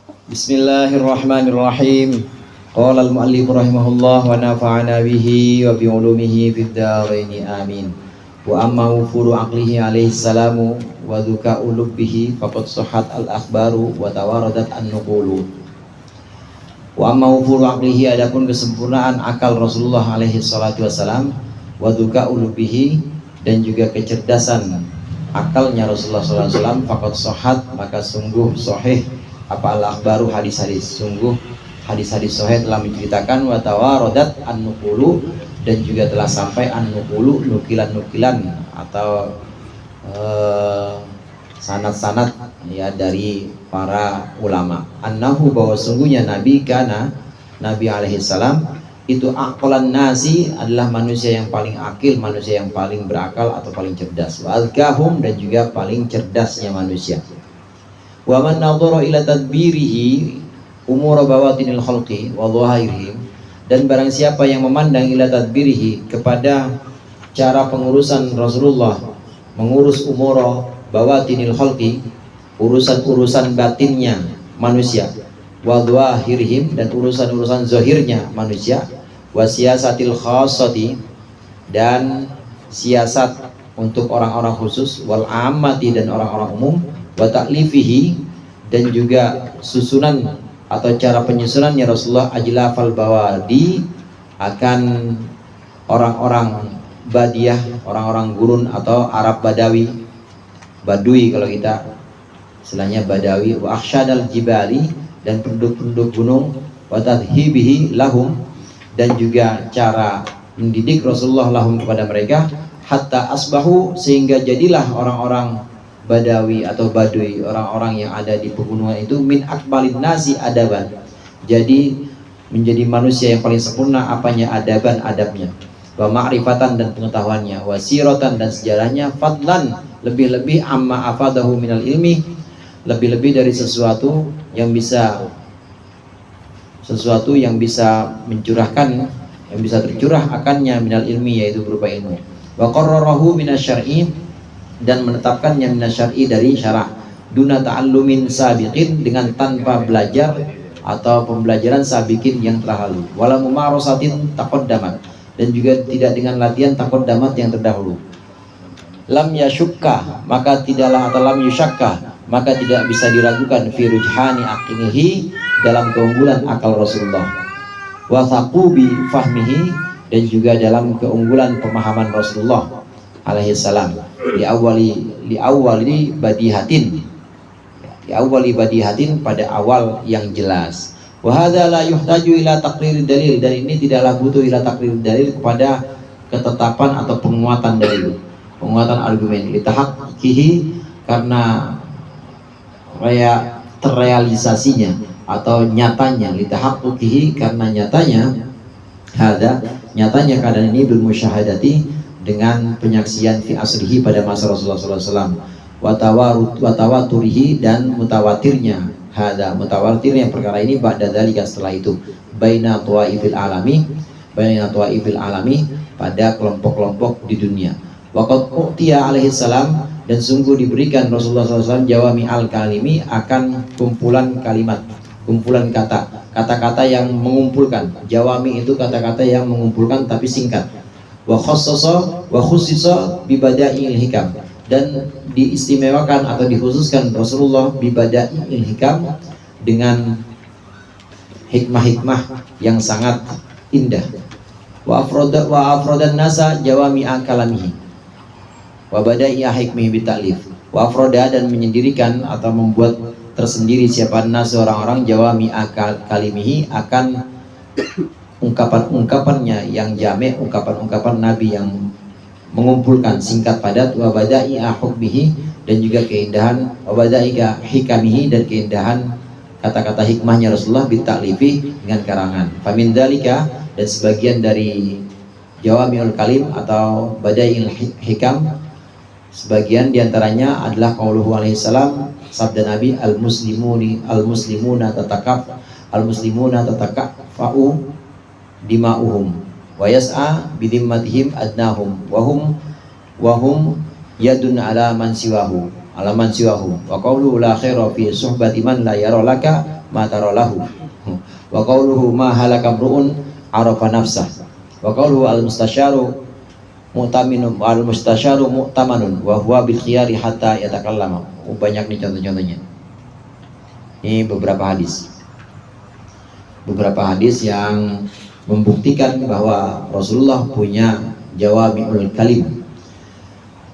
Bismillahirrahmanirrahim. Qala al-mu'allif rahimahullah wa nafa'ana bihi wa bi ulumihi fid dharain amin. Wa amma wufuru aqlihi alaihi salamu wa dzuka ulubbihi faqad sahhat al-akhbaru wa tawaradat an-nuqulu. Wa amma wufuru aqlihi, adapun kesempurnaan akal Rasulullah alaihi salatu wasalam, wa dzuka ulubbihi, dan juga kecerdasan akalnya Rasulullah sallallahu alaihi wasallam, faqad sahhat, maka sungguh sahih apa al-akhbaru, hadis-hadis, sungguh hadis-hadis sahih telah menceritakan, wa tawaradat an-nuqulu, dan juga telah sampai an-nuqulu, nukilan-nukilan atau sanad-sanad ya dari para ulama, annahu, bahwa sungguhnya Nabi alaihi salam itu aqlan nasi, adalah manusia yang paling akil, manusia yang paling berakal atau paling cerdas, wa azkahum, dan juga paling cerdasnya manusia. Wa man nadhara ila tadbirihi umur bawatinil khalqi wa dhahirihim, dan barang siapa yang memandang ila tadbirihi, kepada cara pengurusan Rasulullah, mengurus umur bawatinil khalqi, urusan-urusan batinnya manusia, wa dhahirihim, dan urusan-urusan zahirnya manusia, wa siyasatil khassati, dan siasat untuk orang-orang khusus, wal ammati, dan orang-orang umum, wa ta'lifihi, dan juga susunan atau cara penyusunannya Rasulullah ajlafal bawadi, akan orang-orang Badiyah, orang-orang gurun atau Arab Badawi, Badui kalau kita istilahnya Badawi, wa akhsyadal jibali, dan penduduk-penduduk gunung, wa tadhibihi lahum, dan juga cara mendidik Rasulullah lahum kepada mereka, hatta asbahu, sehingga jadilah orang-orang Badawi atau Badui, orang-orang yang ada di pegunungan itu, min akbalin nasi adaban, jadi menjadi manusia yang paling sempurna apanya, adaban, adabnya, wa ma'rifatan, dan pengetahuannya, wa siratan, dan sejarahnya, fadlan, lebih-lebih amma afadahu minal ilmi, lebih-lebih dari sesuatu yang bisa mencurahkan, yang bisa tercurah akannya minal ilmi, yaitu berupa ilmu, wa qarrarahu minasyar'i, dan menetapkannya minasyar'i, dari syarah, duna ta'allumin sabiqin, dengan tanpa belajar atau pembelajaran sabiqin yang telah lalu, wala mumarasatin taqaddamat, dan juga tidak dengan latihan taqaddamat yang terdahulu, lam yashukka, maka tidaklah, atau lam yushakka, maka tidak bisa diragukan, fi rujhani aqlihi, dalam keunggulan akal Rasulullah, wa thaqubi fahmihi, dan juga dalam keunggulan pemahaman Rasulullah alaihi salam, li awwali badihatin, pada awal yang jelas. Wa hadza la yuhtaju ila taqrir dalil, dan ini tidaklah butuh ila taqrir dalil, kepada ketetapan atau penguatan dalil, penguatan argumen, li tahaqqihi, karena terrealisasinya atau nyatanya, li tahaqqihi, karena nyatanya, nyatanya keadaan ini bil musyahadati, dengan penyaksian fi asrihi, pada masa Rasulullah SAW, wa tawaturihi, dan mutawatirnya, mutawatirnya perkara ini, ba'da dzalika, setelah itu, baina tawaifil alami, pada kelompok-kelompok di dunia, wa qad u'tiya alaihi salam, dan sungguh diberikan Rasulullah SAW jawami al-kalimi, akan kumpulan kalimat, kumpulan kata-kata yang mengumpulkan. Jawami itu kata-kata yang mengumpulkan tapi singkat. Wa khussisa bi bada'il hikam, dan diistimewakan atau dikhususkan Rasulullah bi bada'il hikam, dengan hikmah-hikmah yang sangat indah. Wa afrodan nasa jawami'a kalamihi, wa bada'i'a hikmihi bi ta'lif, wa afroda, dan menyendirikan atau membuat tersendiri siapa nas, orang-orang, jawami'a kalimihi, akan ungkapan-ungkapannya yang jamek, ungkapan-ungkapan Nabi yang mengumpulkan, singkat, padat, wa bada'i'a hukmihi, dan juga keindahan, wa bada'i'a hikamihi, dan keindahan kata-kata hikmahnya Rasulullah, bita'lifi, dengan karangan. Famin dzalika, dan sebagian dari jawami'ul kalim atau bada'i'il hikam, sebagian diantaranya adalah qauluhu alaihi salam, sabda Nabi, al-muslimuna tatakafa'u dima'uhum, wa yas'a bidimmatihim adnahum, wahum yadun ala man siwahu, wa qawlu la khaira fi suhbati man la yara laka ma taralahu. Wa qawluhu ma halaka mru'un arafa nafsah. Wa qawluhu al-mustasyaru mu'tamanun wa huwa bil khiyari hatta yatakallama. Banyak nih contoh-contohnya. Ini beberapa hadis. Beberapa hadis yang membuktikan bahwa Rasulullah punya jawami'ul kalim.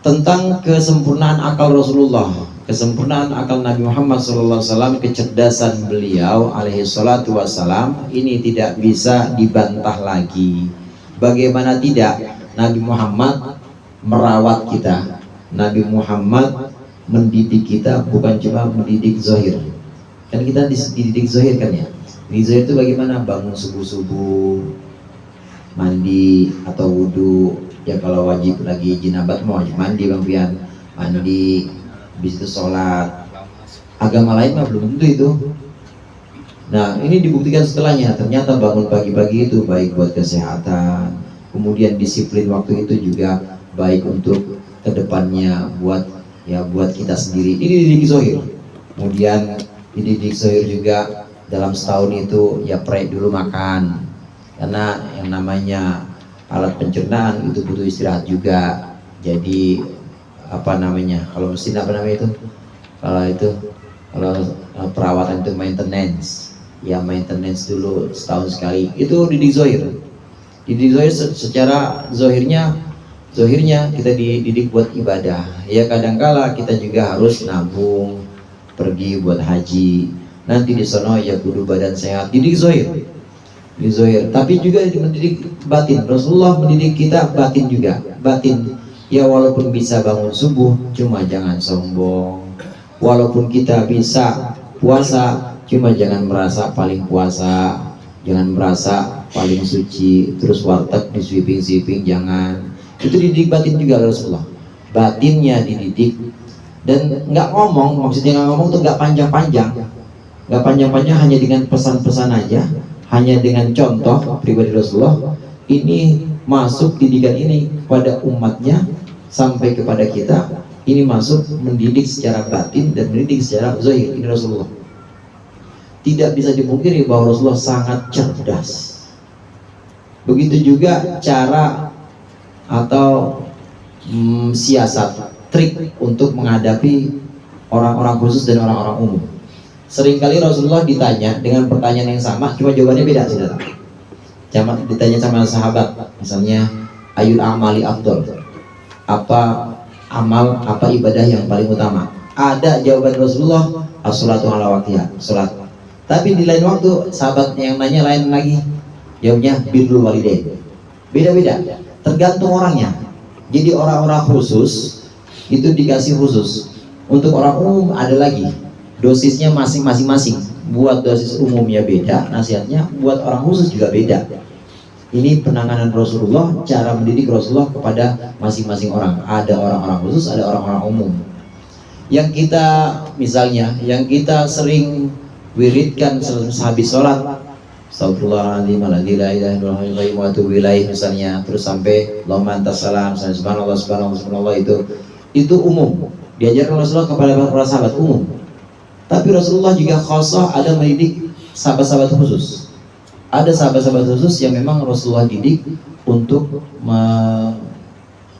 Tentang kesempurnaan akal Rasulullah, kesempurnaan akal Nabi Muhammad SAW, kecerdasan beliau alaihi salatu wassalam, ini tidak bisa dibantah lagi. Bagaimana tidak, Nabi Muhammad merawat kita, Nabi Muhammad mendidik kita, bukan cuma mendidik zahir. Kan kita dididik zahir kan ya. Di zahir itu bagaimana? Bangun subuh-subuh, mandi atau wudhu. Ya kalau wajib lagi jinabat mau wajib mandi Bang Pian, mandi, habis itu sholat. Agama lain mah belum tentu itu. Nah ini dibuktikan setelahnya, ternyata bangun pagi-pagi itu baik buat kesehatan. Kemudian disiplin waktu itu juga baik untuk kedepannya, buat kita sendiri. Ini dididik zohir. Kemudian dididik zohir juga dalam setahun itu ya dulu makan, karena yang namanya alat pencernaan itu butuh istirahat juga. Jadi kalau mesin kalau perawatan itu maintenance, ya maintenance dulu setahun sekali. Itu didik zohir. Didik zohir secara zohirnya kita dididik buat ibadah. Ya kadangkala kita juga harus nabung pergi buat haji. Nanti di sono ya kudu badan sehat. Didik zohir. Di zohir, tapi juga mendidik batin. Rasulullah mendidik kita batin juga. Batin, ya walaupun bisa bangun subuh, cuma jangan sombong. Walaupun kita bisa puasa, cuma jangan merasa paling puasa, jangan merasa paling suci, terus warteg di sweeping, jangan. Itu dididik batin juga Rasulullah. Batinnya dididik, dan nggak ngomong, maksudnya nggak ngomong tuh nggak panjang-panjang, hanya dengan pesan-pesan aja. Hanya dengan contoh pribadi Rasulullah, ini masuk didikan ini kepada umatnya sampai kepada kita. Ini masuk mendidik secara batin dan mendidik secara zahir. Ini Rasulullah. Tidak bisa dipungkiri bahwa Rasulullah sangat cerdas. Begitu juga cara atau siasat, trik untuk menghadapi orang-orang khusus dan orang-orang umum. Seringkali Rasulullah ditanya dengan pertanyaan yang sama, cuma jawabannya beda, saudara. Ditanya sama sahabat, misalnya, ayul amali afdol, apa ibadah yang paling utama? Ada jawaban Rasulullah, as-sholatu ala waqtiha, sholat. Tapi di lain waktu, sahabat yang nanya lain lagi, jawabnya birrul walidain. Beda-beda, tergantung orangnya. Jadi orang-orang khusus itu dikasih khusus. Untuk orang umum ada lagi. Dosisnya masing-masing. Buat dosis umumnya beda, nasihatnya buat orang khusus juga beda. Ini penanganan Rasulullah, cara mendidik Rasulullah kepada masing-masing orang. Ada orang-orang khusus, ada orang-orang umum. Yang kita sering wiridkan sehabis sholat, astagfirullahaladzim, la ilaha illallah wa atubu ilaih, misalnya, terus sampai Allahumma antas salam, subhanallah, itu umum. Diajarkan Rasulullah kepada para sahabat umum. Tapi Rasulullah juga khasah, ada mendidik sahabat-sahabat khusus. Ada sahabat-sahabat khusus yang memang Rasulullah didik untuk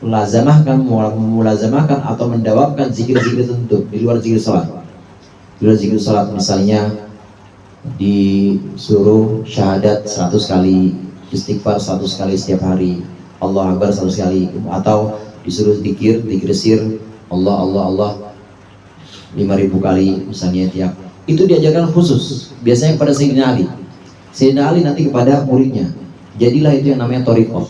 mulazamahkan atau mendawamkan zikir-zikir tertentu di luar zikir salat. Di luar zikir salat, misalnya disuruh syahadat 100 kali, istighfar 100 kali setiap hari, Allah Akbar 100 kali, atau disuruh zikir sir, Allah 5.000 kali misalnya tiap. Itu diajarkan khusus, biasanya pada Sayyidina Ali nanti kepada muridnya. Jadilah itu yang namanya thariqah.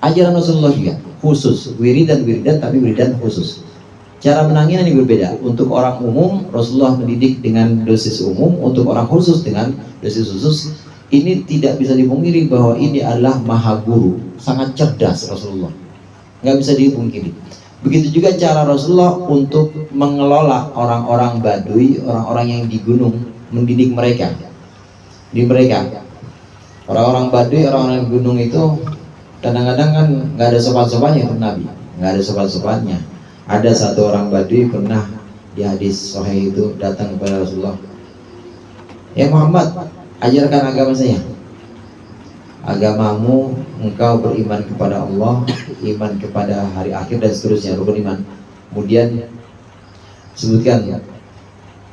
Ajaran Rasulullah juga khusus, wiridan tapi wiridan khusus. Cara menangnya ini berbeda. Untuk orang umum Rasulullah mendidik dengan dosis umum, untuk orang khusus dengan dosis khusus. Ini tidak bisa dipungkiri bahwa ini adalah maha guru, sangat cerdas Rasulullah, nggak bisa dipungkiri. Begitu juga cara Rasulullah untuk mengelola orang-orang Baduy, orang-orang yang di gunung, mendidik mereka. Orang-orang Baduy, orang-orang di gunung itu kadang-kadang kan nggak ada sopan-sopannya untuk Nabi, nggak ada sopan-sopannya. Ada satu orang Baduy pernah di hadis Sahih itu datang kepada Rasulullah. Ya Muhammad, ajarkan agama saya. Agamamu, engkau beriman kepada Allah, iman kepada hari akhir dan seterusnya, rukun iman. Kemudian sebutkan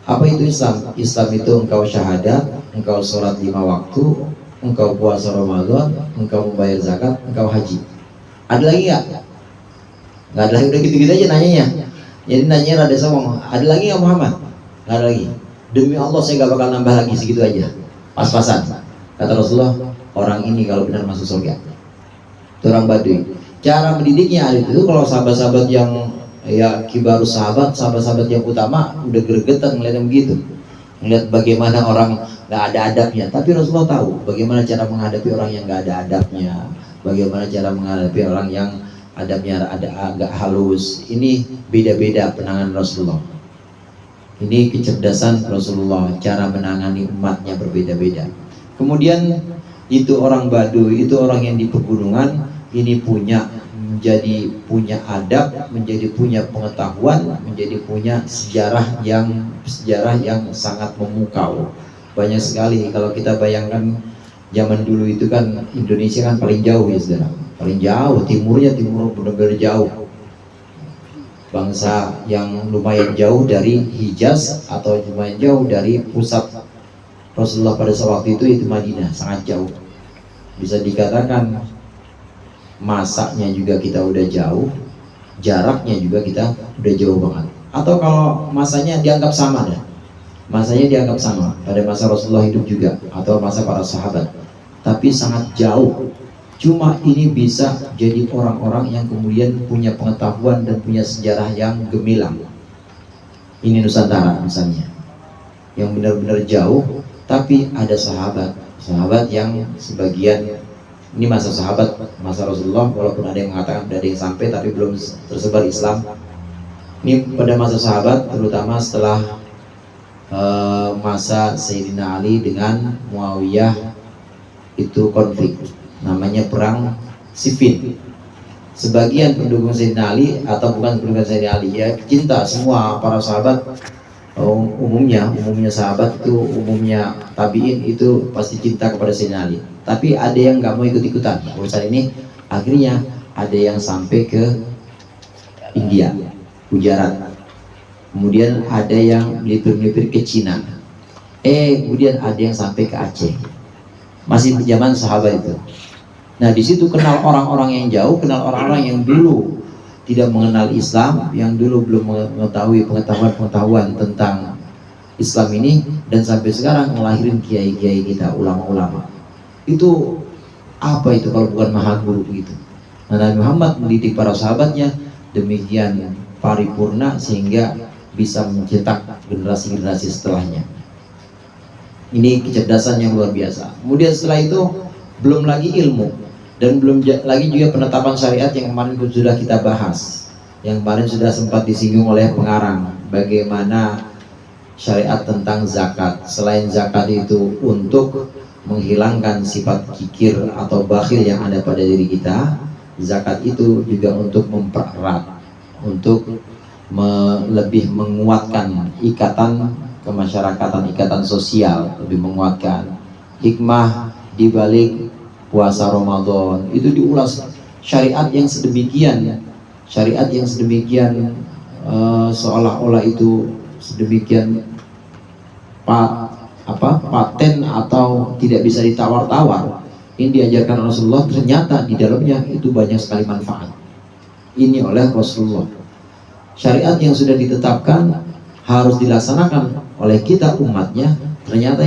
apa itu Islam. Islam itu engkau syahadat, engkau sholat 5 waktu, engkau puasa Ramadan, engkau membayar zakat, engkau haji. Ada lagi nggak? Nggak ada lagi, udah gitu-gitu aja nanyanya. Jadi nanya rada sombong. Ada lagi nggak Muhammad? Nggak ada lagi. Demi Allah saya nggak bakal nambah lagi, segitu aja. Pas-pasan. Kata Rasulullah, orang ini kalau benar masuk surga. Itu orang Baduy. Cara mendidiknya ada itu, kalau sahabat-sahabat yang ya kibarus sahabat-sahabat yang utama udah gregetan ngeliat begitu, ngeliat bagaimana orang nggak ada adabnya. Tapi Rasulullah tahu bagaimana cara menghadapi orang yang nggak ada adabnya, bagaimana cara menghadapi orang yang adabnya ada agak halus. Ini beda-beda penanganan Rasulullah. Ini kecerdasan Rasulullah, cara menangani umatnya berbeda-beda. Kemudian itu orang Baduy, itu orang yang di pegunungan, ini menjadi punya adab, menjadi punya pengetahuan, menjadi punya sejarah yang sangat memukau. Banyak sekali kalau kita bayangkan zaman dulu itu kan Indonesia kan paling jauh ya saudara, paling jauh, timur benar-benar jauh. Bangsa yang lumayan jauh dari Hijaz atau lumayan jauh dari pusat Rasulullah pada saat waktu itu Madinah, sangat jauh. Bisa dikatakan masaknya juga kita udah jauh, jaraknya juga kita udah jauh banget. Atau kalau masanya dianggap sama dah, masanya dianggap sama pada masa Rasulullah hidup juga atau masa para sahabat, tapi sangat jauh. Cuma ini bisa jadi orang-orang yang kemudian punya pengetahuan dan punya sejarah yang gemilang. Ini Nusantara misalnya, yang benar-benar jauh, tapi ada sahabat yang sebagian, ini masa sahabat, masa Rasulullah, walaupun ada yang mengatakan ada yang sampai tapi belum tersebar Islam. Ini pada masa sahabat, terutama setelah masa Sayyidina Ali dengan Muawiyah itu konflik, namanya perang Siffin. Sebagian pendukung Sayyidina Ali atau bukan pendukung Sayyidina Ali ya, cinta semua para sahabat. Umumnya sahabat itu, umumnya tabiin itu pasti cinta kepada Sayyidina Ali. Tapi ada yang nggak mau ikut-ikutan urusan ini. Akhirnya ada yang sampai ke India, Gujarat. Kemudian ada yang melipir-melipir ke Cina. Kemudian ada yang sampai ke Aceh. Masih zaman sahabat itu. Nah di situ kenal orang-orang yang jauh, kenal orang-orang yang dulu tidak mengenal Islam, yang dulu belum mengetahui pengetahuan tentang Islam ini, dan sampai sekarang melahirin kiai-kiai kita, ulama-ulama. Itu apa itu kalau bukan maha guru begitu? Nah, Nabi Muhammad mendidik para sahabatnya demikian paripurna sehingga bisa mencetak generasi-generasi setelahnya. Ini kecerdasan yang luar biasa. Kemudian setelah itu belum lagi ilmu, dan belum lagi juga penetapan syariat yang kemarin sudah kita bahas, yang kemarin sudah sempat disinggung oleh pengarang, bagaimana syariat tentang zakat. Selain zakat itu untuk menghilangkan sifat kikir atau bakhil yang ada pada diri kita, zakat itu juga untuk mempererat, untuk lebih menguatkan ikatan kemasyarakatan, ikatan sosial, lebih menguatkan. Hikmah dibalik puasa Ramadan itu diulas, syariat yang sedemikian, seolah-olah itu sedemikian paten atau tidak bisa ditawar-tawar. Ini diajarkan Rasulullah, ternyata di dalamnya itu banyak sekali manfaat. Ini oleh Rasulullah. Syariat yang sudah ditetapkan harus dilaksanakan oleh kita umatnya, ternyata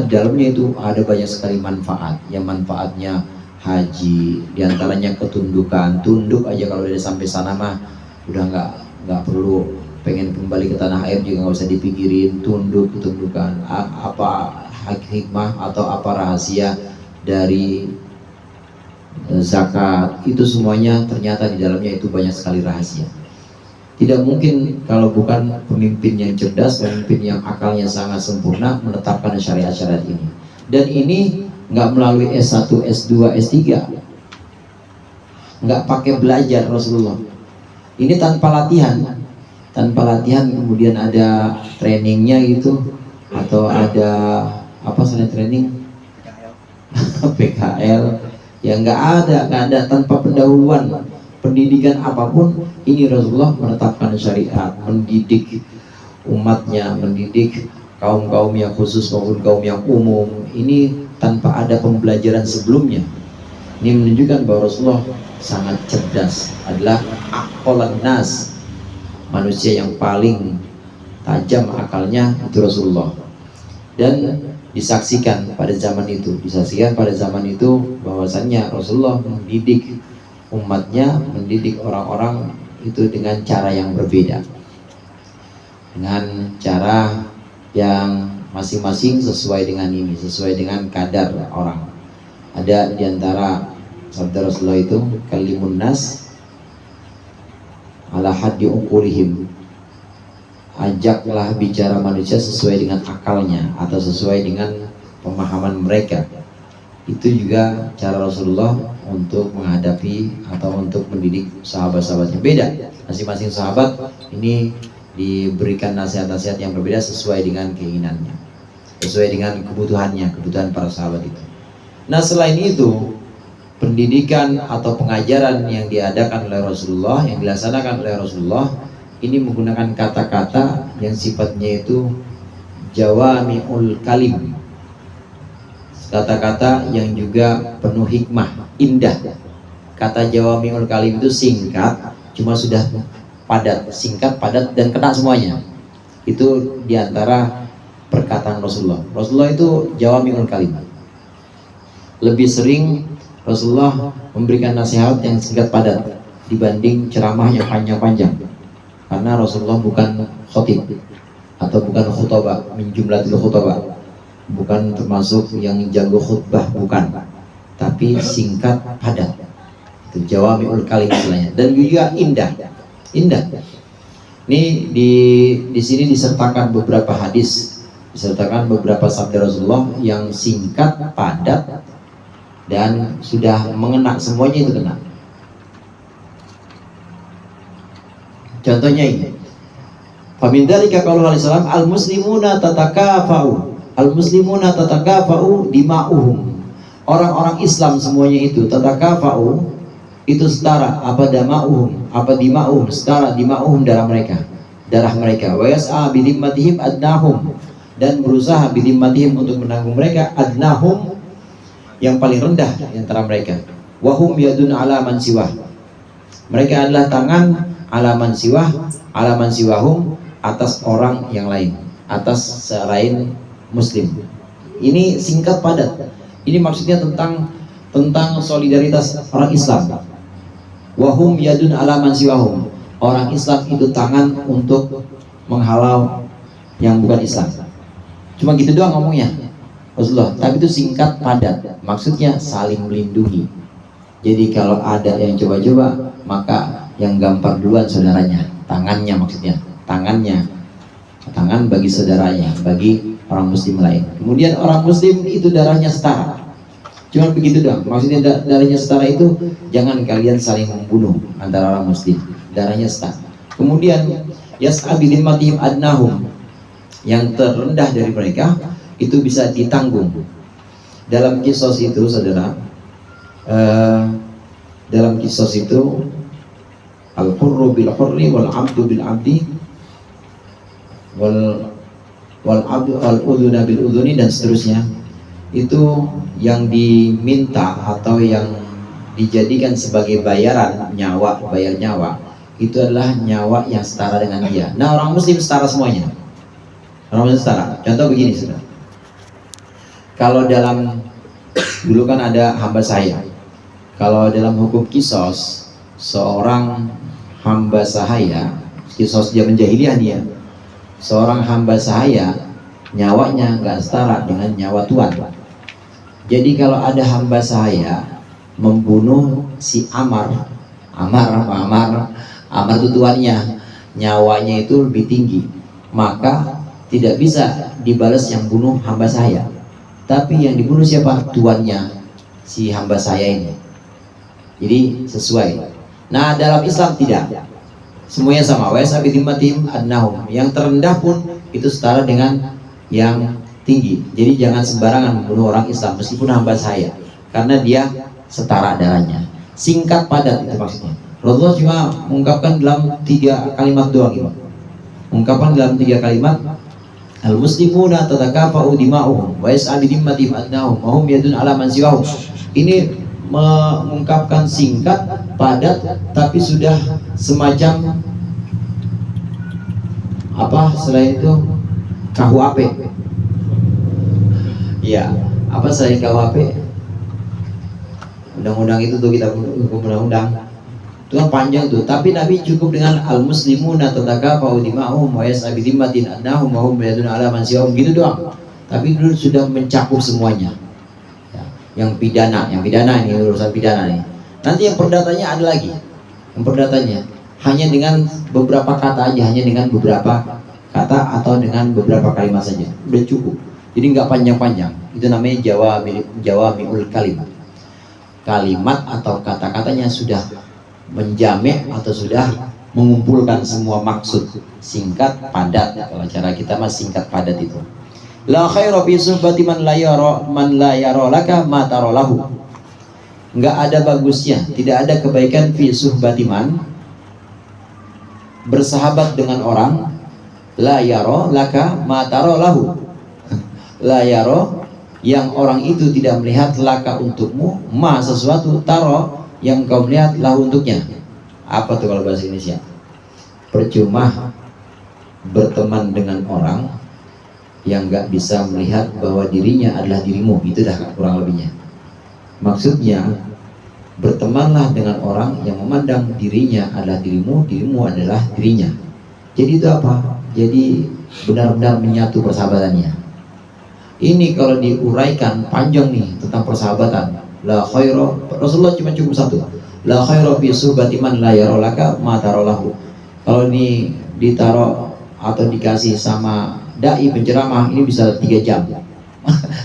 di dalamnya itu ada banyak sekali manfaat. Yang manfaatnya haji, diantaranya ketundukan. Tunduk aja kalau udah sampai sana mah udah nggak perlu pengen kembali ke tanah air juga nggak usah dipikirin. Ketundukan apa hikmah atau apa rahasia dari zakat, itu semuanya ternyata di dalamnya itu banyak sekali rahasia. Tidak mungkin kalau bukan pemimpin yang cerdas, pemimpin yang akalnya sangat sempurna menetapkan syariat-syariat ini. Dan ini nggak melalui S1, S2, S3, nggak pakai belajar Rasulullah. Ini tanpa latihan kemudian ada trainingnya itu, atau ada apa selain training PKL, ya nggak ada tanpa pendahuluan pendidikan apapun. Ini Rasulullah menetapkan syariat, mendidik umatnya, mendidik kaum yang khusus maupun kaum yang umum, ini tanpa ada pembelajaran sebelumnya. Ini menunjukkan bahwa Rasulullah sangat cerdas, adalah aqolan nas, manusia yang paling tajam akalnya itu Rasulullah. Dan disaksikan pada zaman itu bahwasannya Rasulullah mendidik umatnya, mendidik orang-orang itu dengan cara yang berbeda, dengan cara yang masing-masing sesuai dengan ini, sesuai dengan kadar orang. Ada diantara sabda Rasulullah itu, kalimun nas ala haddi uqulihim, ajaklah bicara manusia sesuai dengan akalnya atau sesuai dengan pemahaman mereka. Itu juga cara Rasulullah untuk menghadapi atau untuk mendidik sahabat-sahabatnya. Beda, masing-masing sahabat ini diberikan nasihat-nasihat yang berbeda sesuai dengan keinginannya, sesuai dengan kebutuhan para sahabat itu. Nah, selain itu, pendidikan atau pengajaran yang diadakan oleh Rasulullah, yang dilaksanakan oleh Rasulullah, ini menggunakan kata-kata yang sifatnya itu jawami'ul kalim, kata-kata yang juga penuh hikmah, indah. Kata jawami'ul kalim itu singkat, cuma sudah padat, singkat, padat, dan kena semuanya. Itu diantara perkataan Rasulullah. Rasulullah itu jawami'ul kalim. Lebih sering Rasulullah memberikan nasihat yang singkat padat dibanding ceramah yang panjang-panjang. Karena Rasulullah bukan khotib atau bukan khutbah min jumlatil khutbah, bukan termasuk yang jago khutbah, bukan, tapi singkat padat. Itu jawami'ul kalim istilahnya, dan juga indah. Ini di sini disertakan beberapa hadis, disertakan beberapa sabda Rasulullah yang singkat, padat, dan sudah mengena, semuanya itu kena. Contohnya ini, famin dzalika qaulul salam al-muslimuna tatakafa'u dima'uhum. Orang-orang Islam semuanya itu tatakafa'u, itu setara, apa dima'uhum, setara dima'uhum darah mereka. Wa yas'a bidimmatihim adnahum, dan berusaha bidimmatihim untuk menanggung mereka, adnahum yang paling rendah di antara mereka. Wahum yadun ala man siwah, mereka adalah tangan alaman siwahum, atas orang yang lain, atas selain muslim. Ini singkat padat. Ini maksudnya tentang solidaritas orang Islam. Wahum yadun alaman siwahum, orang Islam itu tangan untuk menghalau yang bukan Islam. Cuma gitu doang ngomongnya Rasulullah, tapi itu singkat padat, maksudnya saling melindungi. Jadi kalau ada yang coba-coba, maka yang gampar duluan saudaranya, tangannya, maksudnya tangan bagi saudaranya, bagi orang muslim lain. Kemudian orang muslim itu darahnya setara, cuma begitu doang. Maksudnya darahnya setara itu jangan kalian saling membunuh antara orang muslim, darahnya setara. Kemudian yas'a bidimmatihim adnahum, yang terendah dari mereka itu bisa ditanggung. Dalam kisos itu saudara, dalam kisos itu al-hurru bil hurri wal abdu bil abdi wal abdu al udhuna bil udhuni, dan seterusnya. Itu yang diminta atau yang dijadikan sebagai bayaran nyawa, bayar nyawa, itu adalah nyawa yang setara dengan dia. Nah, orang muslim setara semuanya. Orang muslim setara. Contoh begini saudara, kalau dulu kan ada hamba saya. Kalau dalam hukum kisos, seorang hamba sahaya, kisos zaman jahiliyah nih ya, seorang hamba sahaya nyawanya nggak setara dengan nyawa tuan. Jadi kalau ada hamba sahaya membunuh si Amar itu tuannya, nyawanya itu lebih tinggi, maka tidak bisa dibalas yang bunuh hamba saya, tapi yang dibunuh siapa? Tuannya si hamba saya ini. Jadi sesuai. Nah, dalam Islam tidak, semuanya sama. Wa yas'abidimmatihim adnahum, yang terendah pun itu setara dengan yang tinggi. Jadi jangan sembarangan membunuh orang Islam meskipun hamba saya, karena dia setara darahnya. Singkat padat itu maksudnya. Rasulullah cuma mengungkapkan dalam 3 kalimat doang gitu. Ungkapan dalam 3 kalimat, al-muslimuna tatakafa'u dima'uhum wa yas'abi dimmatihim adnahum wa hum yadun ala man siwahum. Ini mengungkapkan singkat, padat, tapi sudah semacam apa selain itu KUHP. Ya, apa selain KUHP? Undang-undang itu tuh, kita hukum undang-undang itu kan panjang tuh, tapi Nabi cukup dengan al-muslimuna tatakafa'u dima'uhum wa yas'abi dimmatin adnahum wa hum yadun ala man siwahum gitu doang. Tapi dulu sudah mencakup semuanya. Ya, yang pidana ini urusan pidana nih. Nanti yang perdatanya ada lagi. Yang perdatanya hanya dengan beberapa kata aja, hanya dengan beberapa kata atau dengan beberapa kalimat saja, udah cukup. Jadi nggak panjang-panjang. Itu namanya jawami'ul kalimat. Kalimat atau kata-katanya sudah menjamek atau sudah mengumpulkan semua maksud. Singkat padat. Kalau cara kita mah singkat padat itu. La khaira fi suhbati man la yara laka ma tara lahu. Enggak ada bagusnya, tidak ada kebaikan fi suhbati man, bersahabat dengan orang la yara laka ma tara lahu. La yara, yang orang itu tidak melihat laka untukmu, ma sesuatu, taro yang kau melihat lahu untuknya. Apa tuh kalau bahasa Indonesia? Percuma berteman dengan orang yang nggak bisa melihat bahwa dirinya adalah dirimu. Itu dah kurang lebihnya. Maksudnya, bertemanlah dengan orang yang memandang dirinya adalah dirimu, dirimu adalah dirinya. Jadi itu apa? Jadi benar-benar menyatu persahabatannya. Ini kalau diuraikan panjang nih tentang persahabatan. La khaira, Rasulullah cuma cukup satu. La khaira fi suhbati man la yara laka ma tara lahu. Kalau ini ditaruh atau dikasih sama dai penceramah, ini bisa 3 jam.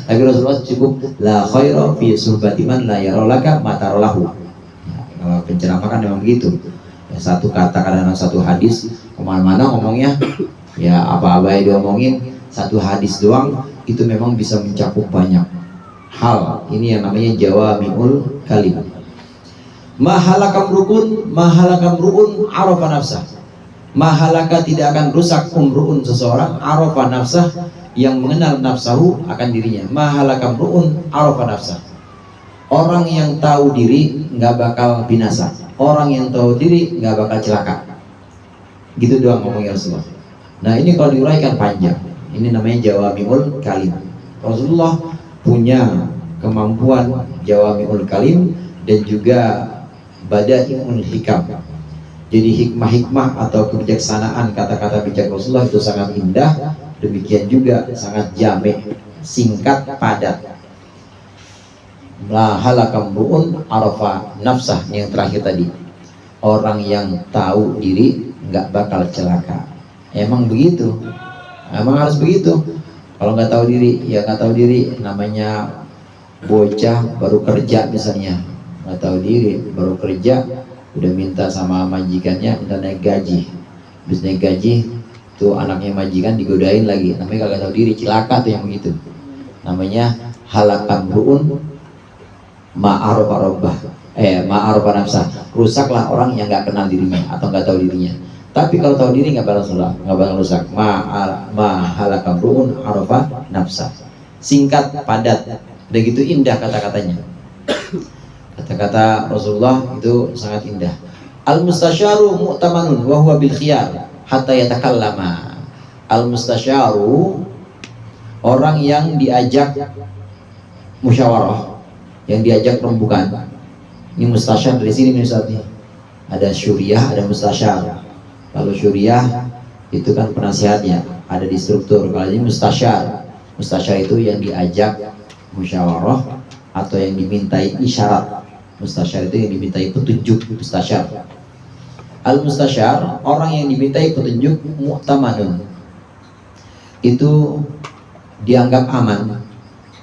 Tapi Rasulullah cukup la khaira fi suhbati man la yara laka ma tara lahu. Kalau penceramah kan memang begitu. Ya, satu kata kadang-kadang satu hadis, kemana-mana ngomongnya ya apa-apa yang diomongin, satu hadis doang itu memang bisa mencakup banyak hal. Ini yang namanya jawami'ul kalim. Mahalakam ru'un arafa nafsah. Mahalaka, tidak akan rusak umru'un, seseorang, arafa nafsah, yang mengenal nafsahu akan dirinya. Mahalakam ru'un arafa nafsah. Orang yang tahu diri nggak bakal binasa. Orang yang tahu diri nggak bakal celaka. Gitu doang ngomongnya Rasulullah. Nah ini kalau diuraikan panjang. Ini namanya jawami'ul kalim. Rasulullah punya kemampuan jawami'ul kalim dan juga bada'i'ul hikam. Jadi hikmah-hikmah atau kebijaksanaan kata-kata bijak Rasulullah itu sangat indah. Demikian juga sangat jamek, singkat, padat. La halakam ru'un arafa nafsah, yang terakhir tadi. Orang yang tahu diri nggak bakal celaka. Emang begitu. Emang harus begitu. Kalau nggak tahu diri, ya nggak tahu diri. Namanya bocah baru kerja misalnya, nggak tahu diri, baru kerja, udah minta sama majikannya minta naik gaji. Habis naik gaji, tuh anaknya majikan digodain lagi. Namanya kagak tahu diri, celaka tuh yang begitu. Namanya halakan ru'un ma'arofa nafsah. Rusaklah orang yang nggak kenal dirinya atau nggak tahu dirinya. Tapi kalau tahu diri nggak bakal rusak. Ma'halakam ru'un arafa nafsah. Singkat, padat, udah gitu indah kata-katanya. Kata-kata Rasulullah itu sangat indah. Al-mustasyaru mu'tamanun wa huwa bil khiyar hatta yatakallama. Al-mustasyaru, orang yang diajak musyawarah, yang diajak rembukan. Ini mustasyar dari sini misalnya. Ada syuriah, ada mustasyar. Kalau syuriah itu kan penasihatnya, ada di struktur. Kalau ini mustasyar, mustasyar itu yang diajak musyawarah atau yang dimintai isyarat. Mustasyar itu yang dimintai petunjuk. Mustasyar. Al-mustasyar, orang yang dimintai petunjuk, mu'tamanun, itu dianggap aman.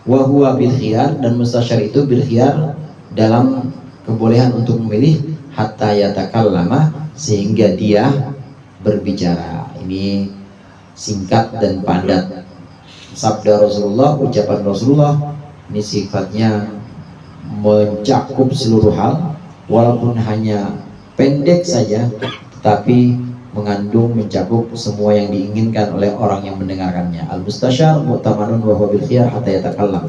Wa huwa bil khiyar, dan mustasyar itu bil khiyar, dalam kebolehan untuk memilih, hatta yatakallama, sehingga dia berbicara. Ini singkat dan padat. sabda Rasulullah, ucapan Rasulullah ini sifatnya mencakup seluruh hal, walaupun hanya pendek saja, tapi mengandung mencakup semua yang diinginkan oleh orang yang mendengarkannya. Al-mustasyar mu'tamanun wa huwa bil khiyar hatta yatakallam.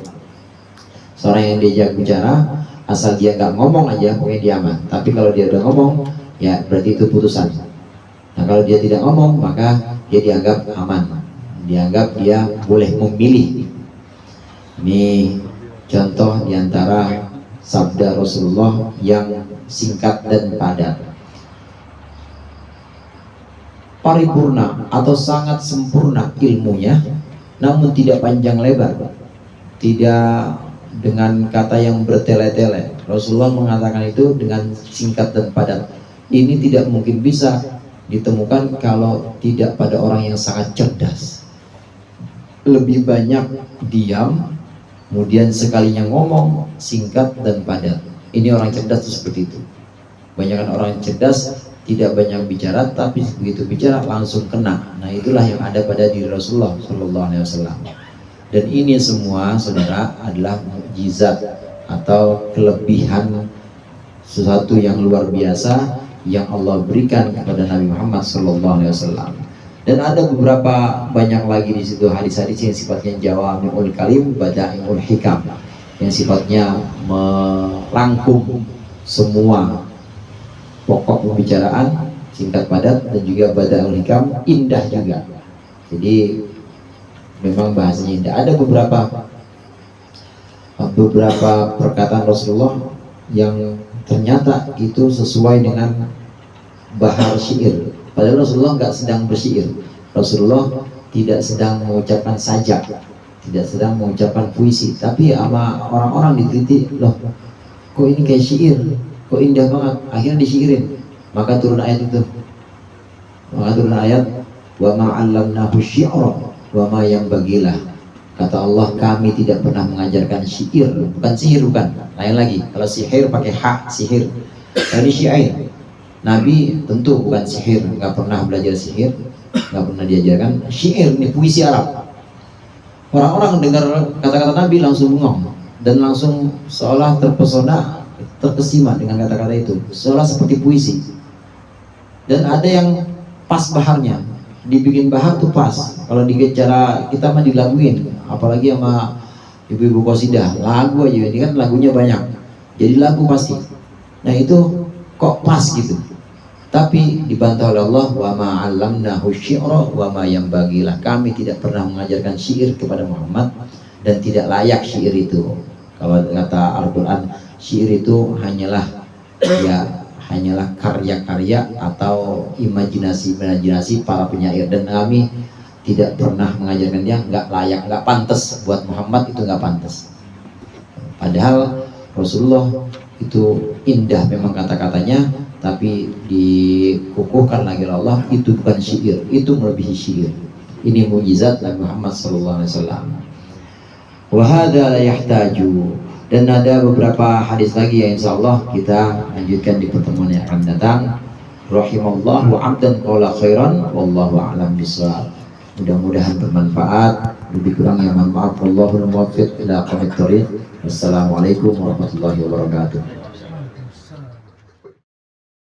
Seorang yang diajak bicara, asal dia nggak ngomong aja, pokoknya dia aman. Tapi kalau dia udah ngomong, ya berarti itu putusan. Nah kalau dia tidak ngomong, maka dia dianggap aman, dianggap dia boleh memilih. Ini contoh diantara sabda Rasulullah yang singkat dan padat. Paripurna atau sangat sempurna ilmunya, namun tidak panjang lebar, tidak dengan kata yang bertele-tele. Rasulullah mengatakan itu dengan singkat dan padat. Ini tidak mungkin bisa ditemukan kalau tidak pada orang yang sangat cerdas. Lebih banyak diam, kemudian sekalinya ngomong singkat dan padat. Ini orang cerdas itu seperti itu. Banyakan orang yang cerdas tidak banyak bicara, tapi begitu bicara langsung kena. Nah itulah yang ada pada diri Rasulullah Shallallahu Alaihi Wasallam. Dan ini semua, saudara, adalah mukjizat atau kelebihan sesuatu yang luar biasa yang Allah berikan kepada Nabi Muhammad Shallallahu Alaihi Wasallam. Dan ada beberapa banyak lagi di situ hadis-hadis yang sifatnya jawami'ul kalim, bada'i'ul hikam, yang sifatnya merangkum semua pokok pembicaraan, singkat padat, dan juga bada'i'ul hikam, indah juga. Jadi memang bahasanya indah. Ada beberapa perkataan Rasulullah yang ternyata itu sesuai dengan bahar syair. Padahal Rasulullah nggak sedang bersyair. Rasulullah tidak sedang mengucapkan sajak, tidak sedang mengucapkan puisi. Tapi sama orang-orang diteliti, loh kok ini kayak syair, kok indah banget. Akhirnya disyairin. Maka turun ayat itu. Maka turun ayat, wa ma'allamnahu syi'ra wa ma yanbagilah. Kata Allah, kami tidak pernah mengajarkan syair, bukan sihir, bukan. Lain lagi. Kalau sihir pakai hak, sihir. Ini syair. Nabi tentu bukan sihir, nggak pernah belajar sihir, nggak pernah diajarkan. Syair ini puisi Arab. Orang-orang dengar kata-kata Nabi langsung bengong dan langsung seolah terpesona, terkesima dengan kata-kata itu, seolah seperti puisi. Dan ada yang pas baharnya, dibikin bahar tuh pas. Kalau di cara kita mah dilaguin, apalagi sama ibu-ibu qasidah, lagu aja, ini kan lagunya banyak, jadi lagu pasti. Nah itu kok pas gitu. Tapi dibantah oleh Allah, wa ma'allamnahu syi'ra wa ma yanbagilah. Kami tidak pernah mengajarkan syair kepada Muhammad dan tidak layak syair itu. Kalau kata Al-Qur'an, syair itu hanyalah karya-karya atau imajinasi para penyair, dan kami tidak pernah mengajarkan dia, nggak layak, nggak pantas buat Muhammad, itu nggak pantas. Padahal Rasulullah itu indah memang kata-katanya, tapi dikukuhkan lagi oleh Allah, itu bukan syair, itu melebihi syair. Ini mukjizat Nabi Muhammad SAW. Wa hadza la yahtaju. Dan ada beberapa hadis lagi yang insya Allah kita lanjutkan di pertemuan yang akan datang. Rahimallahu abdan qala khairan wallahu a'lam bishawab. Mudah-mudahan bermanfaat. Lebih kurang yang mohon maaf. Wallahul muwaffiq ila aqwamit thoriq. Wassalamualaikum warahmatullahi wabarakatuh.